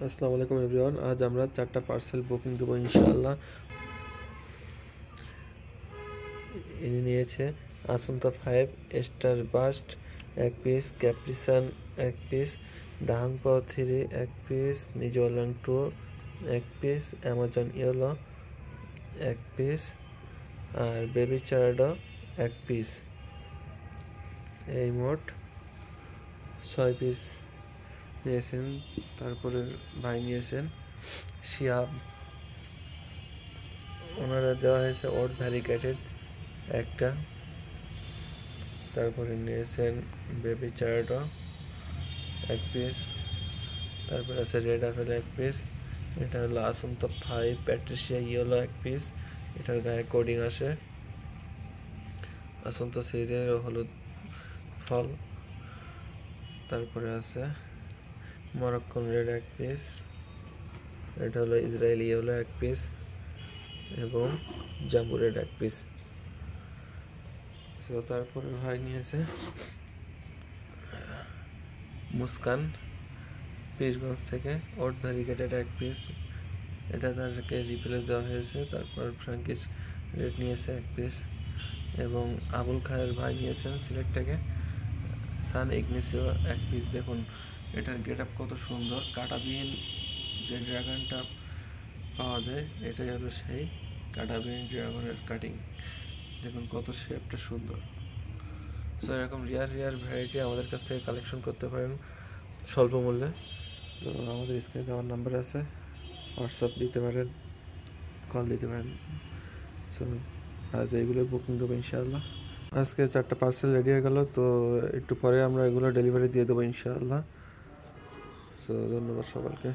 আসসালামু আলাইকুম এভরিওয়ান। আজ আমরা 4টা পার্সেল বুকিং দেবো ইনশাআল্লাহ। ইনি নিয়েছে আসন্তা 5 স্টার বাস্ট 1 পিস, ক্যাপ্রিসান 1 পিস, ডাহাংপো 3 1 পিস, মিজোলাং 2 1 পিস, অ্যামাজন ইয়েলো 1 পিস আর বেবি চারাডো 1 পিস। এই মোট 6 পিস নিয়েছেন। তারপরে ভাই নিয়েছেন শিয়াব, ওনারা দেওয়া হয়েছে ওট ভ্যারিকেটেড একটা। তারপরে নিয়েছেন বেবি চারাডো 1 পিস। তারপরে আছে রেড অ্যাপেল 1 পিস। এটা হলো আসন্তা 5 প্যাট্রিশিয়া ইয়েলো 1 পিস, এটার গায়ে কোডিং আসে আসন্তা সিরিজের হলুদ ফল। তারপরে আছে মরক্কন রেড 1 পিস, এটা হলো ইসরায়েলি ইয়েলো 1 পিস এবং জাম্বু রেড 1 পিস। তো তারপরে ভাই নিয়েছে মুস্কান পীরগঞ্জ থেকে ওট ভ্যারিকেটেড 1 পিস, এটা তাদেরকে রিপ্লেস দেওয়া হয়েছে। তারপর ফ্রাঙ্কিশ রেড নিয়েছে 1 পিস এবং আবুল খায়ের ভাই নিয়েছেন সিলেট থেকে সান ইগনিসিও 1 পিস। দেখুন এটার গেট আপ কত সুন্দর, কাটাবিহীন যে ড্রাগনটা পাওয়া যায় এটাই হলো সেই কাটাবিহীন ড্রাগনের কাটিং। দেখুন কত শেপটা সুন্দর। সো এরকম রিয়ার ভ্যারাইটি আমাদের কাছ থেকে কালেকশন করতে পারেন স্বল্প মূল্যে। তো আমাদের স্ক্রিনে দেওয়ার নাম্বার আছে, হোয়াটসঅ্যাপ দিতে পারেন, কল দিতে পারেন। সো আজ এইগুলো বুকিং দেবো ইনশাআল্লাহ। আজকে 4টা পার্সেল রেডি হয়ে গেল, তো একটু পরে আমরা এগুলো ডেলিভারি দিয়ে দেবো ইনশাআল্লাহ। সো ধন্যবাদ সবাইকে।